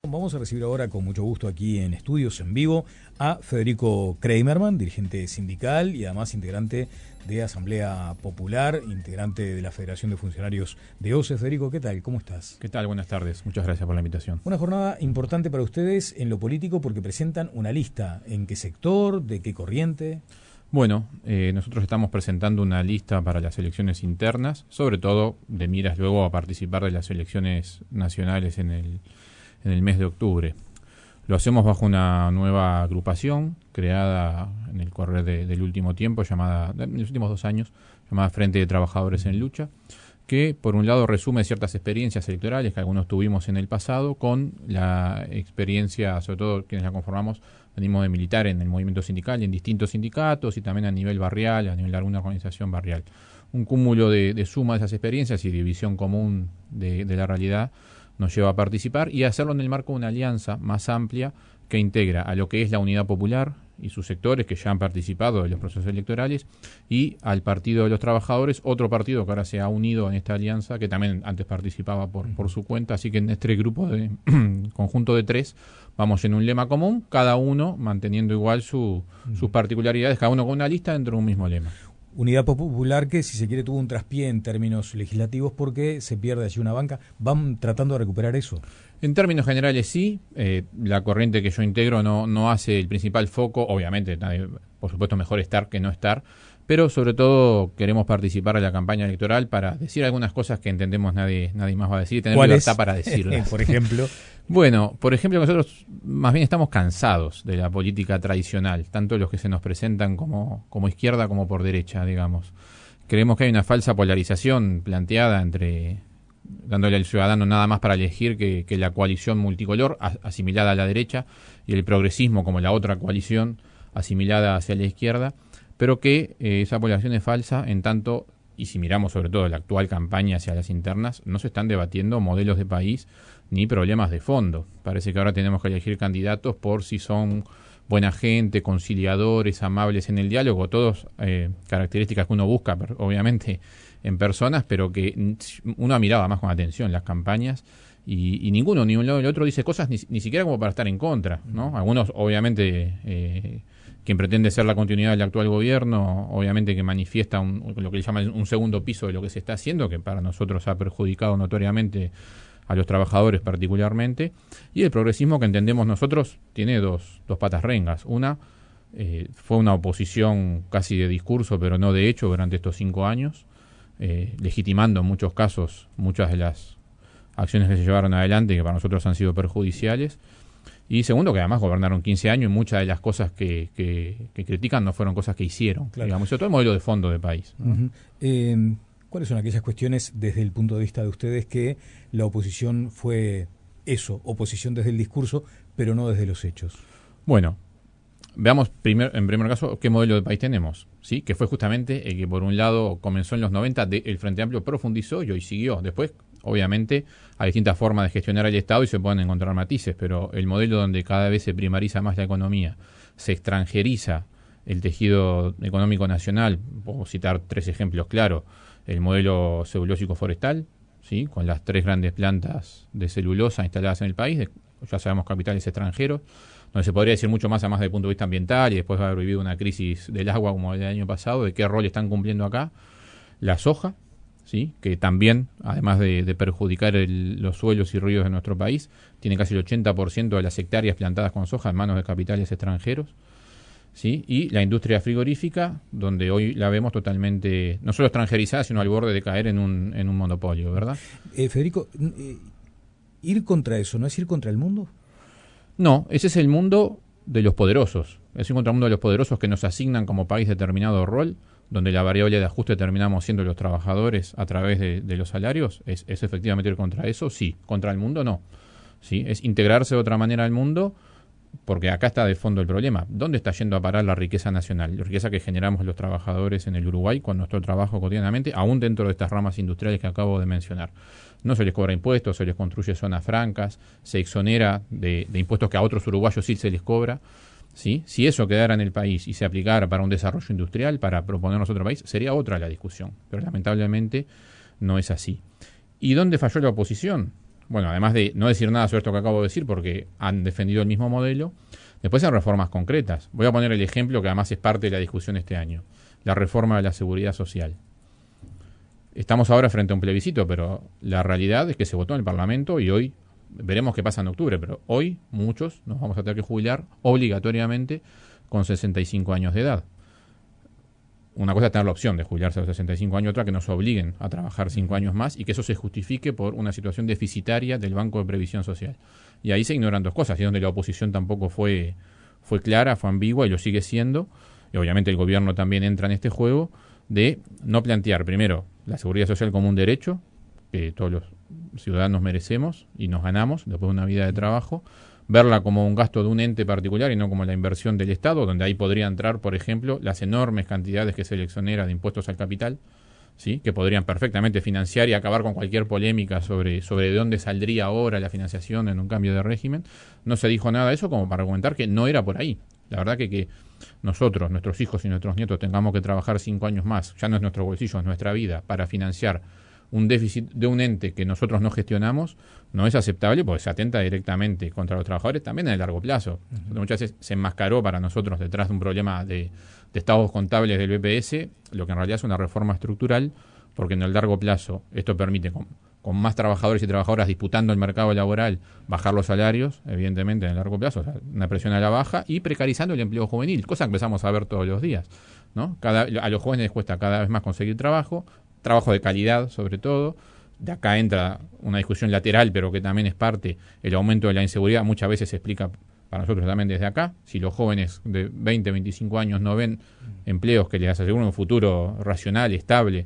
Vamos a recibir ahora con mucho gusto aquí en Estudios en Vivo a Federico Kramerman, dirigente sindical y además integrante de Asamblea Popular, integrante de la Federación de Funcionarios de OCE. Federico, ¿qué tal? ¿Cómo estás? ¿Qué tal? Buenas tardes. Muchas gracias por la invitación. Una jornada importante para ustedes en lo político porque presentan una lista. ¿En qué sector? ¿De qué corriente? Bueno, nosotros estamos presentando una lista para las elecciones internas, sobre todo de miras luego a participar de las elecciones nacionales en el mes de octubre. Lo hacemos bajo una nueva agrupación creada en el correr del último tiempo, en los últimos 2 años, llamada Frente de Trabajadores en Lucha, que por un lado resume ciertas experiencias electorales que algunos tuvimos en el pasado con la experiencia, sobre todo quienes la conformamos, venimos de militar en el movimiento sindical, en distintos sindicatos y también a nivel barrial, a nivel de alguna organización barrial. Un cúmulo de suma de esas experiencias y de visión común de la realidad nos lleva a participar y a hacerlo en el marco de una alianza más amplia que integra a lo que es la Unidad Popular y sus sectores que ya han participado de los procesos electorales y al Partido de los Trabajadores, otro partido que ahora se ha unido en esta alianza que también antes participaba por su cuenta, así que en este grupo de conjunto de 3 vamos en un lema común, cada uno manteniendo igual sus particularidades, cada uno con una lista dentro de un mismo lema. Unidad Popular que, si se quiere, tuvo un traspié en términos legislativos porque se pierde allí una banca. ¿Van tratando de recuperar eso? En términos generales sí. La corriente que yo integro no hace el principal foco. Obviamente, por supuesto, mejor estar que no estar. Pero sobre todo queremos participar en la campaña electoral para decir algunas cosas que entendemos nadie más va a decir y tener libertad para decirlas. Por ejemplo. Bueno, por ejemplo, nosotros más bien estamos cansados de la política tradicional, tanto los que se nos presentan como izquierda como por derecha, digamos. Creemos que hay una falsa polarización planteada dándole al ciudadano nada más para elegir que la coalición multicolor asimilada a la derecha y el progresismo como la otra coalición asimilada hacia la izquierda, pero que esa polarización es falsa en tanto, y si miramos sobre todo la actual campaña hacia las internas, no se están debatiendo modelos de país ni problemas de fondo. Parece que ahora tenemos que elegir candidatos por si son buena gente, conciliadores, amables en el diálogo, todos características que uno busca, obviamente, en personas, pero que uno miraba más con atención las campañas y ninguno, ni un lado ni el otro, dice cosas ni siquiera como para estar en contra, ¿no? Algunos, obviamente, quien pretende ser la continuidad del actual gobierno, obviamente que manifiesta lo que le llaman un segundo piso de lo que se está haciendo, que para nosotros ha perjudicado notoriamente a los trabajadores particularmente, y el progresismo que entendemos nosotros tiene dos patas rengas. Una, fue una oposición casi de discurso, pero no de hecho, durante estos 5 años, legitimando en muchos casos muchas de las acciones que se llevaron adelante y que para nosotros han sido perjudiciales. Y segundo, que además gobernaron 15 años y muchas de las cosas que critican no fueron cosas que hicieron, claro. Digamos, sobre todo el modelo de fondo de país, ¿no? ¿Cuáles son aquellas cuestiones desde el punto de vista de ustedes que la oposición fue eso, oposición desde el discurso, pero no desde los hechos? Bueno, veamos en primer caso qué modelo de país tenemos, ¿sí? Que fue justamente el que por un lado comenzó en los 90, el Frente Amplio profundizó y hoy siguió. Después, obviamente, hay distintas formas de gestionar el Estado y se pueden encontrar matices, pero el modelo donde cada vez se primariza más la economía, se extranjeriza el tejido económico nacional, puedo citar 3 ejemplos claros: el modelo celulósico forestal, ¿sí? Con las 3 grandes plantas de celulosa instaladas en el país, ya sabemos, capitales extranjeros, donde se podría decir mucho más además desde el punto de vista ambiental, y después de haber vivido una crisis del agua como el del año pasado, de qué rol están cumpliendo acá. La soja, ¿sí? Que también, además de perjudicar los suelos y ríos de nuestro país, tiene casi el 80% de las hectáreas plantadas con soja en manos de capitales extranjeros, ¿sí? Y la industria frigorífica, donde hoy la vemos totalmente, no solo extranjerizada, sino al borde de caer en un monopolio, ¿verdad? Federico, ¿ir contra eso no es ir contra el mundo? No, ese es el mundo de los poderosos. Es ir contra el mundo de los poderosos que nos asignan como país determinado rol, donde la variable de ajuste terminamos siendo los trabajadores a través de los salarios. ¿Es efectivamente ir contra eso? Sí. Contra el mundo, no. ¿Sí? Es integrarse de otra manera al mundo, porque acá está de fondo el problema. ¿Dónde está yendo a parar la riqueza nacional? La riqueza que generamos los trabajadores en el Uruguay con nuestro trabajo cotidianamente, aún dentro de estas ramas industriales que acabo de mencionar. No se les cobra impuestos, se les construye zonas francas, se exonera de impuestos que a otros uruguayos sí se les cobra, ¿sí? Si eso quedara en el país y se aplicara para un desarrollo industrial, para proponernos otro país, sería otra la discusión. Pero lamentablemente no es así. ¿Y dónde falló la oposición? bueno, además de no decir nada sobre esto que acabo de decir, porque han defendido el mismo modelo, después hay reformas concretas. Voy a poner el ejemplo que además es parte de la discusión este año, la reforma de la seguridad social. Estamos ahora frente a un plebiscito, pero la realidad es que se votó en el Parlamento y hoy veremos qué pasa en octubre, pero hoy muchos nos vamos a tener que jubilar obligatoriamente con 65 años de edad. Una cosa es tener la opción de jubilarse a los 65 años, otra que nos obliguen a trabajar 5 años más y que eso se justifique por una situación deficitaria del Banco de Previsión Social. Y ahí se ignoran dos cosas, y donde la oposición tampoco fue clara, fue ambigua y lo sigue siendo, y obviamente el gobierno también entra en este juego, de no plantear primero la seguridad social como un derecho que todos los ciudadanos merecemos y nos ganamos después de una vida de trabajo, verla como un gasto de un ente particular y no como la inversión del Estado, donde ahí podría entrar, por ejemplo, las enormes cantidades que se le exonera de impuestos al capital, ¿sí? Que podrían perfectamente financiar y acabar con cualquier polémica sobre de dónde saldría ahora la financiación en un cambio de régimen. No se dijo nada de eso como para argumentar que no era por ahí. La verdad que nosotros, nuestros hijos y nuestros nietos tengamos que trabajar 5 años más, ya no es nuestro bolsillo, es nuestra vida, para financiar un déficit de un ente que nosotros no gestionamos, no es aceptable porque se atenta directamente contra los trabajadores también en el largo plazo. Muchas veces se enmascaró para nosotros detrás de un problema de estados contables del BPS, lo que en realidad es una reforma estructural, porque en el largo plazo esto permite, con más trabajadores y trabajadoras disputando el mercado laboral, bajar los salarios, evidentemente en el largo plazo, o sea, una presión a la baja, y precarizando el empleo juvenil, cosa que empezamos a ver todos los días, ¿no? A los jóvenes les cuesta cada vez más conseguir trabajo de calidad sobre todo. De acá entra una discusión lateral, pero que también es parte, el aumento de la inseguridad muchas veces se explica para nosotros también desde acá. Si los jóvenes de 20, 25 años no ven empleos que les aseguren un futuro racional, estable,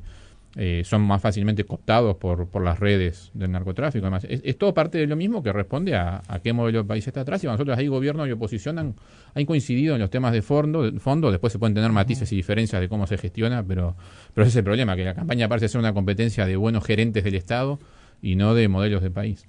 son más fácilmente cooptados por las redes del narcotráfico. Además, es todo parte de lo mismo que responde a qué modelo de país está atrás. Y nosotros ahí gobierno y oposición han coincidido en los temas de fondo. Después se pueden tener matices y diferencias de cómo se gestiona, pero ese es el problema, que la campaña parece ser una competencia de buenos gerentes del Estado y no de modelos de país.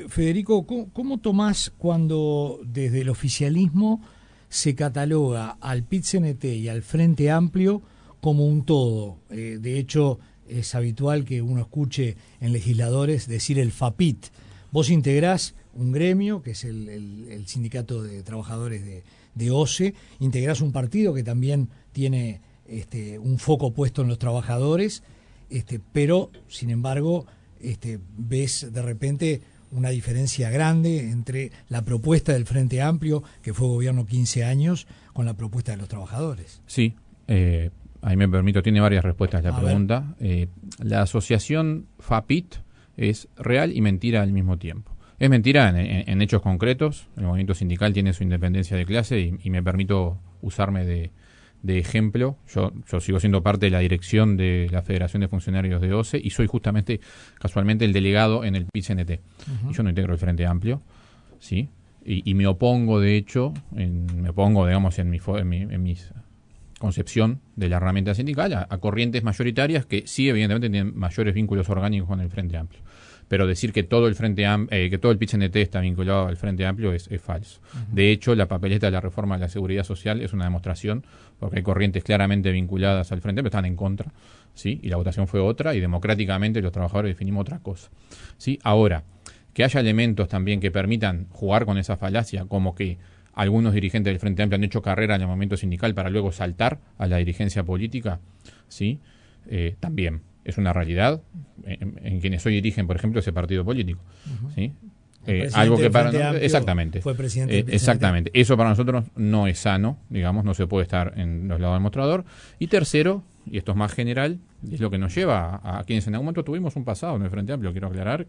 Federico, ¿cómo tomás cuando desde el oficialismo se cataloga al PIT-CNT y al Frente Amplio como un todo? De hecho, es habitual que uno escuche en legisladores decir el FAPIT. Vos integrás un gremio, que es el Sindicato de Trabajadores de OCE, integrás un partido que también tiene un foco puesto en los trabajadores, pero, sin embargo, ves de repente una diferencia grande entre la propuesta del Frente Amplio, que fue gobierno 15 años, con la propuesta de los trabajadores. Sí, ahí me permito, tiene varias respuestas la pregunta. La asociación FAPIT es real y mentira al mismo tiempo. Es mentira en hechos concretos. El movimiento sindical tiene su independencia de clase y me permito usarme de ejemplo. Yo sigo siendo parte de la dirección de la Federación de Funcionarios de OCE y soy justamente, casualmente, el delegado en el PIT-CNT. Y yo no integro el Frente Amplio, ¿sí? Y me opongo, de hecho, digamos, en mi concepción de la herramienta sindical a corrientes mayoritarias que sí, evidentemente, tienen mayores vínculos orgánicos con el Frente Amplio. Pero decir que todo el que todo el PIT-CNT está vinculado al Frente Amplio es falso. De hecho, la papeleta de la reforma de la seguridad social es una demostración, porque hay corrientes claramente vinculadas al Frente Amplio, están en contra, ¿sí? Y la votación fue otra, y democráticamente los trabajadores definimos otra cosa, ¿sí? Ahora, que haya elementos también que permitan jugar con esa falacia, como que algunos dirigentes del Frente Amplio han hecho carrera en el movimiento sindical para luego saltar a la dirigencia política, ¿sí? También es una realidad en quienes hoy dirigen, por ejemplo, ese partido político, ¿sí? Algo que para nosotros, exactamente, fue presidente exactamente, eso para nosotros no es sano, digamos, no se puede estar en los lados del mostrador. Y tercero, y esto es más general, y es lo que nos lleva a quienes en algún momento tuvimos un pasado en el Frente Amplio. Quiero aclarar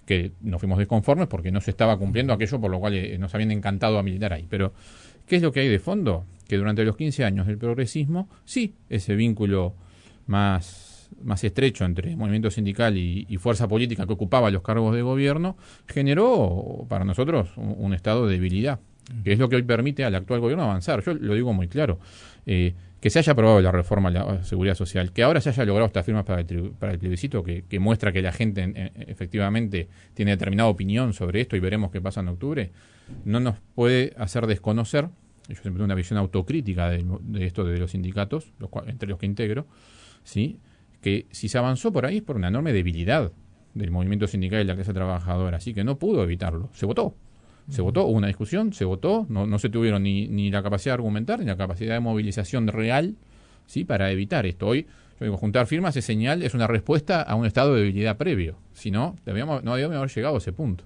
que nos fuimos desconformes porque no se estaba cumpliendo aquello por lo cual nos habían encantado a militar ahí. Pero, ¿qué es lo que hay de fondo? Que durante los 15 años del progresismo, sí, ese vínculo más estrecho entre movimiento sindical y fuerza política que ocupaba los cargos de gobierno generó para nosotros un estado de debilidad, que es lo que hoy permite al actual gobierno avanzar. Yo lo digo muy claro, que se haya aprobado la reforma de la seguridad social, que ahora se haya logrado estas firmas para el plebiscito, que muestra que la gente efectivamente tiene determinada opinión sobre esto y veremos qué pasa en octubre, no nos puede hacer desconocer. Yo siempre tengo una visión autocrítica de esto de los sindicatos, entre los que integro, ¿sí? Que si se avanzó por ahí es por una enorme debilidad del movimiento sindical y de la clase trabajadora, así que no pudo evitarlo. Se votó, hubo una discusión, se votó, no se tuvieron ni la capacidad de argumentar ni la capacidad de movilización real, ¿sí?, para evitar esto. Hoy, yo digo, juntar firmas es señal, es una respuesta a un estado de debilidad previo. Si no, no debíamos haber llegado a ese punto.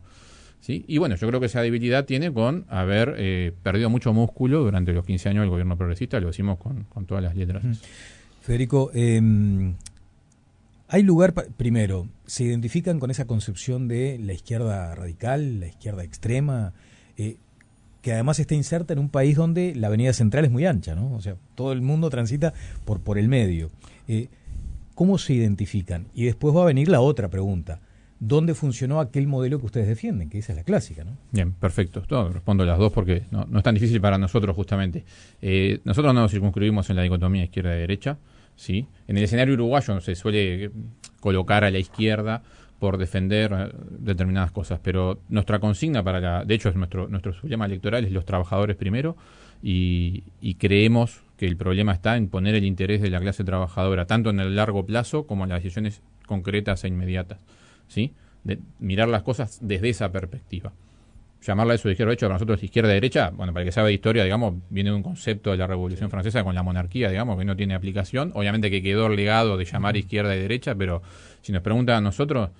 ¿Sí? Y bueno, yo creo que esa debilidad tiene con haber perdido mucho músculo durante los 15 años del gobierno progresista, lo decimos con todas las letras. Federico, hay lugar, primero, ¿se identifican con esa concepción de la izquierda radical, la izquierda extrema, que además está inserta en un país donde la avenida central es muy ancha, ¿no? O sea, todo el mundo transita por el medio. ¿Cómo se identifican? Y después va a venir la otra pregunta. ¿Dónde funcionó aquel modelo que ustedes defienden? Que esa es la clásica, ¿no? Bien, perfecto. Respondo las dos porque no es tan difícil para nosotros, justamente. Nosotros no nos circunscribimos en la dicotomía izquierda y derecha, ¿sí? En el escenario uruguayo se suele colocar a la izquierda por defender determinadas cosas, pero nuestra consigna de hecho, es nuestro lema electoral es los trabajadores primero, y creemos que el problema está en poner el interés de la clase trabajadora, tanto en el largo plazo como en las decisiones concretas e inmediatas. ¿Sí? De mirar las cosas desde esa perspectiva. Llamarla eso de izquierda derecha, para nosotros izquierda derecha, bueno, para el que sabe de historia, digamos, viene de un concepto de la Revolución Francesa con la monarquía, digamos, que no tiene aplicación. Obviamente que quedó el legado de llamar izquierda y derecha, pero si nos preguntan a nosotros,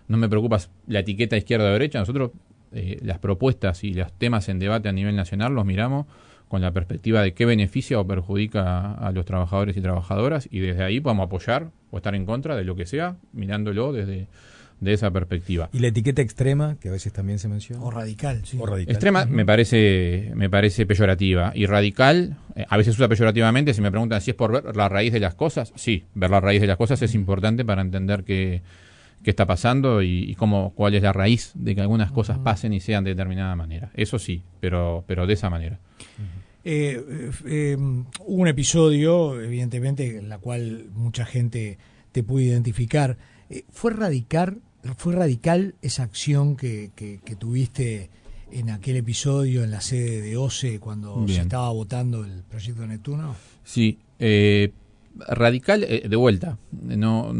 no me preocupa la etiqueta izquierda o derecha. Nosotros las propuestas y los temas en debate a nivel nacional los miramos con la perspectiva de qué beneficia o perjudica a los trabajadores y trabajadoras, y desde ahí podemos apoyar o estar en contra de lo que sea, mirándolo desde esa perspectiva. ¿Y la etiqueta extrema, que a veces también se menciona? O radical, sí. O radical. Extrema me parece peyorativa, y radical a veces usa peyorativamente. Si me preguntan si es por ver la raíz de las cosas, sí, ver la raíz de las cosas es importante para entender qué está pasando y cuál es la raíz de que algunas cosas pasen y sean de determinada manera. Eso sí, pero de esa manera. Hubo un episodio, evidentemente, en la cual mucha gente te pudo identificar. ¿Fue radical esa acción que tuviste en aquel episodio en la sede de OCE cuando se estaba votando el proyecto de Neptuno? Sí, radical, de vuelta, no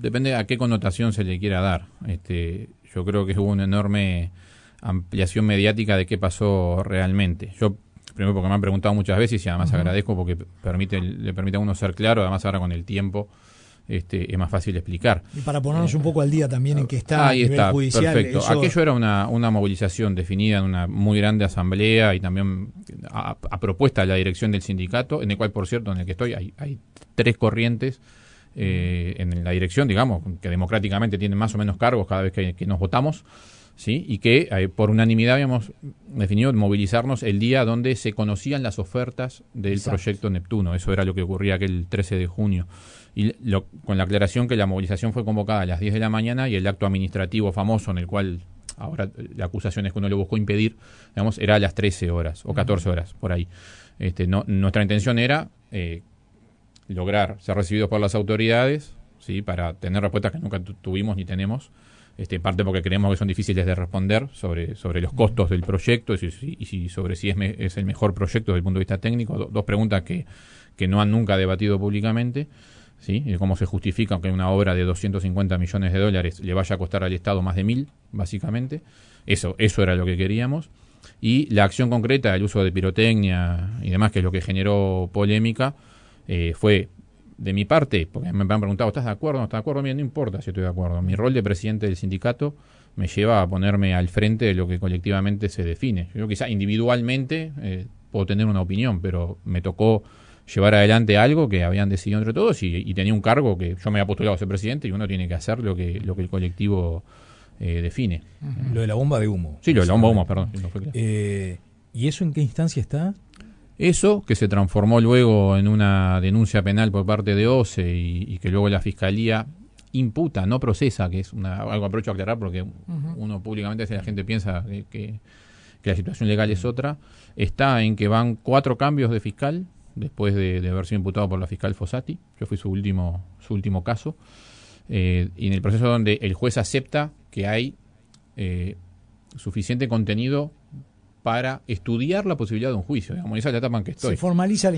depende a qué connotación se le quiera dar. Yo creo que hubo una enorme ampliación mediática de qué pasó realmente. Yo, primero porque me han preguntado muchas veces, y además agradezco porque le permite a uno ser claro, además ahora con el tiempo es más fácil explicar. Y para ponernos un poco al día también en que está ahí a nivel está, judicial. Perfecto. Aquello era una movilización definida en una muy grande asamblea y también a propuesta de la dirección del sindicato, en el cual, por cierto, en el que estoy, hay 3 corrientes en la dirección, digamos, que democráticamente tienen más o menos cargos cada vez que nos votamos, ¿sí? Y que por unanimidad habíamos definido movilizarnos el día donde se conocían las ofertas del proyecto Neptuno. Eso era lo que ocurría aquel 13 de junio. Y con la aclaración que la movilización fue convocada a las 10 de la mañana y el acto administrativo famoso, en el cual ahora la acusación es que uno le buscó impedir, digamos, era a las 13 horas o 14 horas, por ahí. Nuestra intención era lograr ser recibidos por las autoridades, ¿sí?, para tener respuestas que nunca tuvimos ni tenemos. Parte porque creemos que son difíciles de responder sobre los costos del proyecto y sobre si es el mejor proyecto desde el punto de vista técnico. Dos preguntas que no han nunca debatido públicamente, ¿sí? Y cómo se justifica que una obra de $250 millones le vaya a costar al Estado más de 1.000, básicamente. Eso era lo que queríamos. Y la acción concreta, el uso de pirotecnia y demás, que es lo que generó polémica, fue... De mi parte, porque me han preguntado, ¿estás de acuerdo o no estás de acuerdo? Mira, no importa si estoy de acuerdo. Mi rol de presidente del sindicato me lleva a ponerme al frente de lo que colectivamente se define. Yo quizá individualmente puedo tener una opinión, pero me tocó llevar adelante algo que habían decidido entre todos y tenía un cargo que yo me había postulado a ser presidente y uno tiene que hacer lo que el colectivo define. Lo de la bomba de humo. Sí, lo de la bomba de humo, perdón. No fue claro. ¿Y eso en qué instancia está? Eso, que se transformó luego en una denuncia penal por parte de OCE y que luego la Fiscalía imputa, no procesa, que es algo aprovecho a aclarar porque uno públicamente, si la gente piensa que la situación legal es otra, está en que van 4 cambios de fiscal después de haber sido imputado por la fiscal Fossati. Yo fui su último caso, y en el proceso donde el juez acepta que hay suficiente contenido para estudiar la posibilidad de un juicio, digamos, esa es la etapa en que estoy. Se formaliza la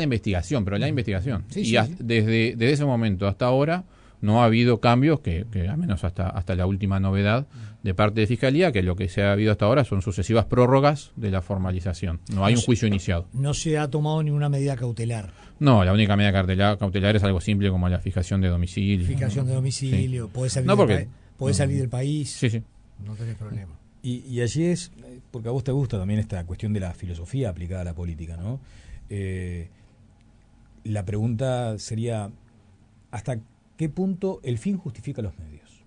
investigación. Pero la investigación. Sí, sí. Desde ese momento hasta ahora no ha habido cambios, que al menos hasta la última novedad de parte de Fiscalía, que lo que se ha habido hasta ahora son sucesivas prórrogas de la formalización. No hay un juicio iniciado. No se ha tomado ninguna medida cautelar. No, la única medida cautelar es algo simple como la fijación de domicilio. Fijación de domicilio, Sí. puede salir, salir del país. Sí, sí. No tenés problema. Y allí es, porque a vos te gusta también esta cuestión de la filosofía aplicada a la política, ¿no? La pregunta sería, ¿hasta qué punto el fin justifica los medios?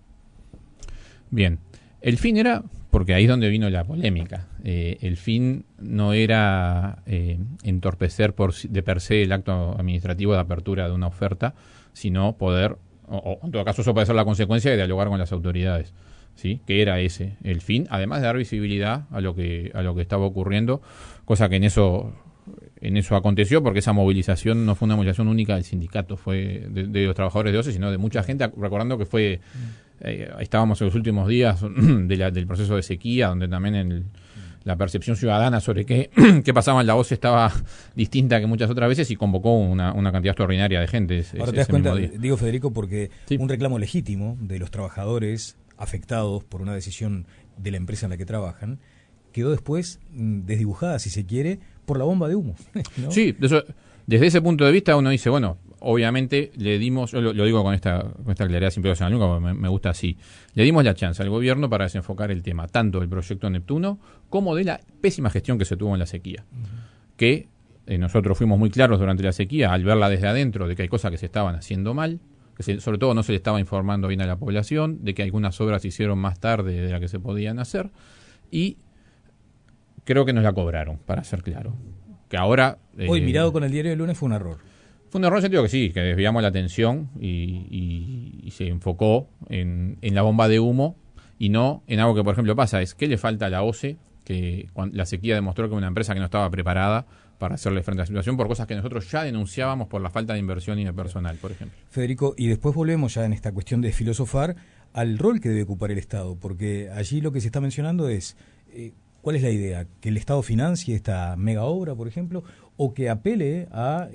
Bien, el fin era, porque ahí es donde vino la polémica, el fin no era entorpecer de per se el acto administrativo de apertura de una oferta, sino poder, o en todo caso eso puede ser la consecuencia de dialogar con las autoridades, ¿sí? Que era ese el fin, además de dar visibilidad a lo que estaba ocurriendo, cosa que en eso aconteció, porque esa movilización no fue una movilización única del sindicato, fue de los trabajadores de OCE, sino de mucha gente, recordando que fue estábamos en los últimos días del proceso de sequía, donde también la percepción ciudadana sobre qué pasaba en la OCE estaba distinta que muchas otras veces, y convocó una cantidad extraordinaria de gente. Ahora te das cuenta, digo, Federico, porque sí, un reclamo legítimo de los trabajadores afectados por una decisión de la empresa en la que trabajan quedó después desdibujada, si se quiere, por la bomba de humo, ¿no? Sí, desde ese punto de vista uno dice, bueno, obviamente le dimos, yo lo digo con esta claridad sin pelos en la nuca, porque me gusta así, le dimos la chance al gobierno para desenfocar el tema, tanto del proyecto Neptuno como de la pésima gestión que se tuvo en la sequía, que nosotros fuimos muy claros durante la sequía, al verla desde adentro, de que hay cosas que se estaban haciendo mal, que sobre todo no se le estaba informando bien a la población, de que algunas obras se hicieron más tarde de las que se podían hacer, y creo que nos la cobraron, para ser claro. Que ahora... Hoy, mirado con el diario del lunes, fue un error. Fue un error en el sentido que sí, que desviamos la atención y se enfocó en la bomba de humo y no en algo que, por ejemplo, pasa, es que le falta a la OCE, que la sequía demostró que era una empresa que no estaba preparada para hacerle frente a la situación por cosas que nosotros ya denunciábamos por la falta de inversión y de personal, por ejemplo. Federico, y después volvemos ya en esta cuestión de filosofar al rol que debe ocupar el Estado, porque allí lo que se está mencionando es... ¿cuál es la idea? ¿Que el Estado financie esta mega obra, por ejemplo, o que apele a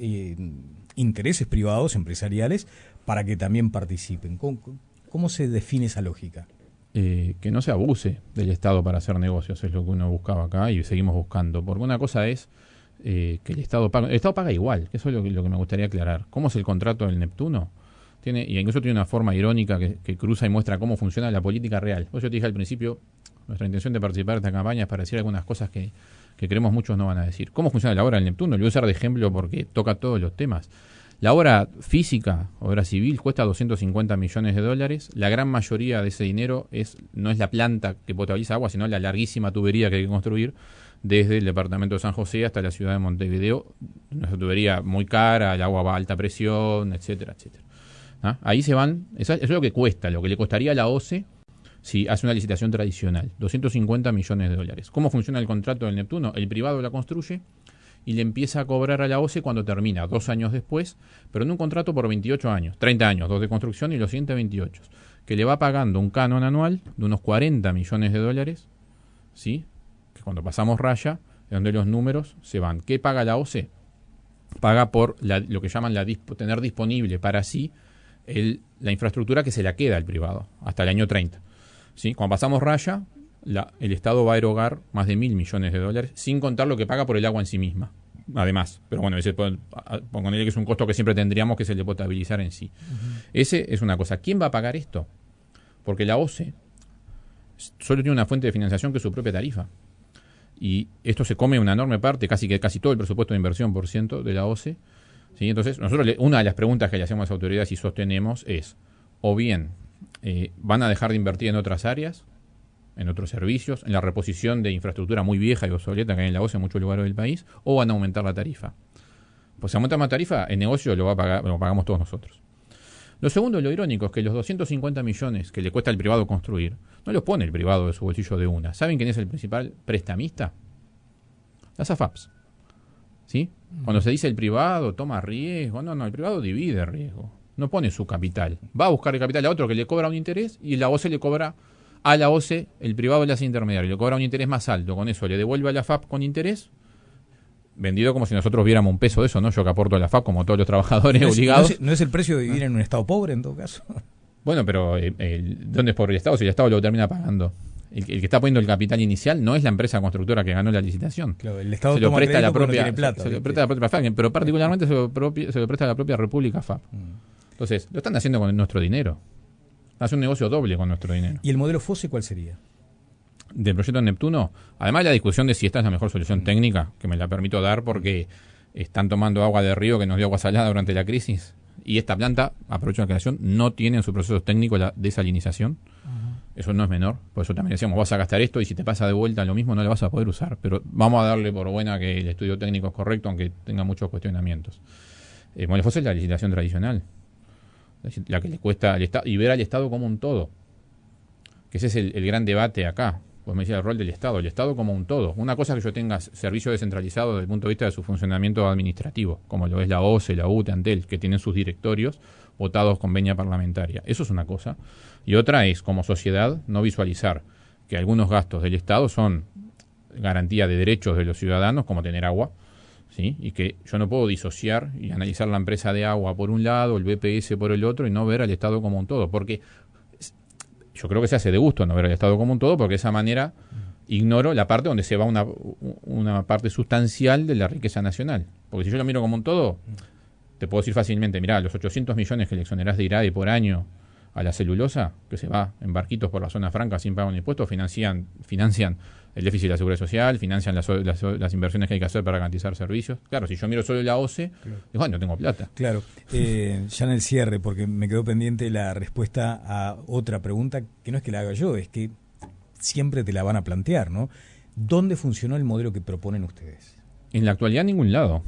intereses privados, empresariales, para que también participen? ¿Cómo se define esa lógica? Que no se abuse del Estado para hacer negocios, es lo que uno buscaba acá y seguimos buscando. Porque una cosa es que el Estado paga igual, que eso es lo que me gustaría aclarar. ¿Cómo es el contrato del Neptuno? Y incluso tiene una forma irónica que cruza y muestra cómo funciona la política real. Yo te dije al principio, nuestra intención de participar en esta campaña es para decir algunas cosas que creemos muchos no van a decir. ¿Cómo funciona la obra del Neptuno? Lo voy a usar de ejemplo porque toca todos los temas. La obra física, obra civil, cuesta $250 millones. La gran mayoría de ese dinero no es la planta que potabiliza agua, sino la larguísima tubería que hay que construir desde el departamento de San José hasta la ciudad de Montevideo. Una tubería muy cara, el agua va a alta presión, etcétera, etcétera. ¿Ah? Ahí se van, eso es lo que cuesta, lo que le costaría a la OCE si hace una licitación tradicional, $250 millones. ¿Cómo funciona el contrato del Neptuno? El privado la construye y le empieza a cobrar a la OCE cuando termina, 2 años después, pero en un contrato por 28 años, 30 años, 2 de construcción y los siguientes 28, que le va pagando un canon anual de unos $40 millones, ¿sí? Que cuando pasamos raya, es donde los números se van. ¿Qué paga la OCE? Paga por lo que llaman tener disponible para sí la infraestructura que se la queda al privado, hasta el año 30. ¿Sí? Cuando pasamos raya, el Estado va a erogar más de $1.000 millones, sin contar lo que paga por el agua en sí misma, además. Pero bueno, ponerle que es un costo que siempre tendríamos, que es el de potabilizar en sí. Ese es una cosa. ¿Quién va a pagar esto? Porque la OCE solo tiene una fuente de financiación que es su propia tarifa. Y esto se come una enorme parte, casi todo el presupuesto de inversión por ciento de la OCE. ¿Sí? Entonces, nosotros una de las preguntas que le hacemos a las autoridades y sostenemos es, o bien van a dejar de invertir en otras áreas, en otros servicios, en la reposición de infraestructura muy vieja y obsoleta que hay en la OCE en muchos lugares del país, o van a aumentar la tarifa. Pues si aumenta más tarifa, el negocio lo pagamos todos nosotros. Lo segundo, lo irónico, es que los 250 millones que le cuesta al privado construir, no los pone el privado de su bolsillo de una. ¿Saben quién es el principal prestamista? Las AFAPs. ¿Sí? Cuando se dice el privado toma riesgo, no, el privado divide riesgo, no pone su capital, va a buscar el capital a otro que le cobra un interés y la OCE le cobra a la OCE, el privado le hace intermediario, le cobra un interés más alto, con eso le devuelve a la AFAP con interés, vendido como si nosotros viéramos un peso de eso, ¿no? Yo que aporto a la AFAP como todos los trabajadores obligados. ¿No es el precio de vivir en un estado pobre en todo caso? Bueno, pero ¿dónde es por el Estado? Si el Estado lo termina pagando. El que está poniendo el capital inicial no es la empresa constructora que ganó la licitación. Claro, el Estado se lo toma presta la crédito porque propia, no tiene plata. se lo presta la propia FAP, pero particularmente se lo presta la propia República FAP. Entonces, lo están haciendo con nuestro dinero. Hace un negocio doble con nuestro dinero. ¿Y el modelo FOSE cuál sería? Del proyecto Neptuno, además de la discusión de si esta es la mejor solución técnica, que me la permito dar porque están tomando agua de río que nos dio agua salada durante la crisis, y esta planta, aprovecho la aclaración, no tiene en su proceso técnico la desalinización. Eso no es menor, por eso también decíamos, vas a gastar esto y si te pasa de vuelta lo mismo no lo vas a poder usar, pero vamos a darle por buena que el estudio técnico es correcto, aunque tenga muchos cuestionamientos. El modelo FOSE es la licitación tradicional, la que le cuesta al Estado, y ver al Estado como un todo, que ese es el gran debate acá. Pues me decía el rol del Estado, el Estado como un todo. Una cosa es que yo tenga servicio descentralizado desde el punto de vista de su funcionamiento administrativo, como lo es la OCE, la UTE, Antel, que tienen sus directorios votados con venia parlamentaria. Eso es una cosa. Y otra es, como sociedad, no visualizar que algunos gastos del Estado son garantía de derechos de los ciudadanos, como tener agua, ¿sí? Y que yo no puedo disociar y analizar la empresa de agua por un lado, el BPS por el otro, y no ver al Estado como un todo. Porque yo creo que se hace de gusto no ver al Estado como un todo, porque de esa manera ignoro la parte donde se va una parte sustancial de la riqueza nacional. Porque si yo lo miro como un todo, te puedo decir fácilmente, mirá, los 800 millones que le exonerás de IRADE por año a la celulosa, que se va en barquitos por la zona franca sin pagar un impuesto, financian el déficit de la seguridad social, financian las inversiones que hay que hacer para garantizar servicios. Claro, si yo miro solo la OCE, digo, no tengo plata. Claro. Ya en el cierre, porque me quedó pendiente la respuesta a otra pregunta, que no es que la haga yo, es que siempre te la van a plantear, ¿no? ¿Dónde funcionó el modelo que proponen ustedes? En la actualidad, en ningún lado,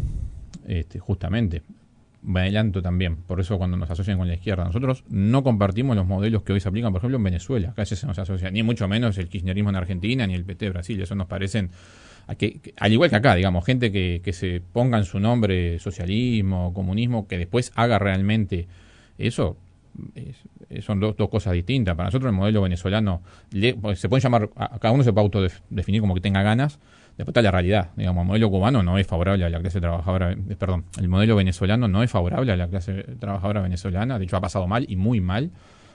justamente. Me adelanto también, por eso cuando nos asocian con la izquierda, nosotros no compartimos los modelos que hoy se aplican, por ejemplo, en Venezuela, casi se nos asocia, ni mucho menos el kirchnerismo en Argentina, ni el PT de Brasil, eso nos parecen, al igual que acá, digamos, gente que se ponga en su nombre socialismo, comunismo, que después haga realmente eso, son dos cosas distintas. Para nosotros el modelo venezolano, se pueden llamar, cada uno se puede autodefinir como que tenga ganas. Después está la realidad, digamos, el modelo cubano no es favorable a la clase trabajadora, el modelo venezolano no es favorable a la clase trabajadora venezolana, de hecho ha pasado mal y muy mal,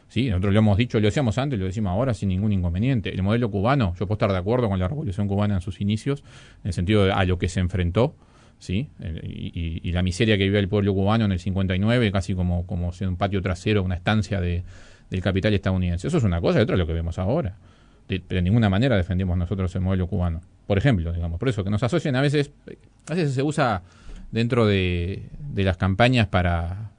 ¿sí? Nosotros lo hemos dicho, lo decíamos antes, lo decimos ahora sin ningún inconveniente. El modelo cubano, yo puedo estar de acuerdo con la revolución cubana en sus inicios, en el sentido de a lo que se enfrentó, ¿sí? Y la miseria que vivió el pueblo cubano en el 59, casi como si en un patio trasero, una estancia del capital estadounidense. Eso es una cosa y otra es lo que vemos ahora. De ninguna manera defendemos nosotros el modelo cubano. Por ejemplo, digamos, por eso que nos asocian a veces se usa dentro de las campañas para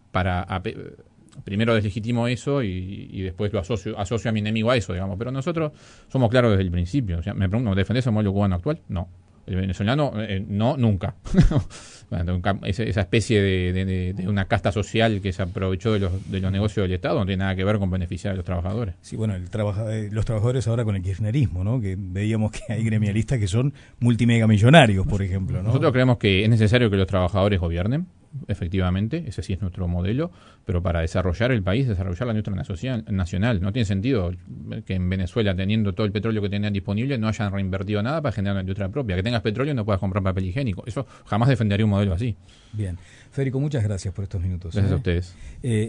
primero deslegitimo eso y después lo asocio a mi enemigo a eso, digamos. Pero nosotros somos claros desde el principio. O sea, me pregunto, ¿defendés el modelo cubano actual? No. El venezolano, no, nunca. Esa especie de una casta social que se aprovechó de los negocios del Estado no tiene nada que ver con beneficiar a los trabajadores. Sí, bueno, los trabajadores ahora con el kirchnerismo, ¿no? Que veíamos que hay gremialistas que son multimegamillonarios, por ejemplo, ¿no? Nosotros creemos que es necesario que los trabajadores gobiernen, efectivamente, ese sí es nuestro modelo, pero para desarrollar el país, desarrollar la industria nacional. No tiene sentido que en Venezuela, teniendo todo el petróleo que tenían disponible, no hayan reinvertido nada para generar una industria propia. Que tengas petróleo y no puedas comprar papel higiénico. Eso jamás defendería un modelo así. Bien. Federico, muchas gracias por estos minutos. Gracias a ustedes.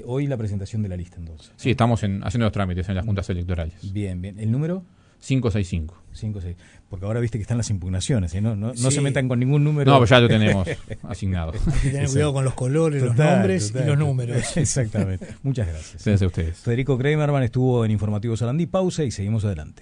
Hoy la presentación de la lista, entonces. Sí, estamos haciendo los trámites en las juntas electorales. Bien, bien. ¿El número? 565. 56. Porque ahora viste que están las impugnaciones, ¿eh? No Sí. se metan con ningún número. No, pues ya lo tenemos asignado. Hay que tener cuidado con los colores, los nombres y los números. Exactamente. Muchas gracias. Gracias a ustedes. Federico Kramerman estuvo en Informativo Sarandí. Pausa y seguimos adelante.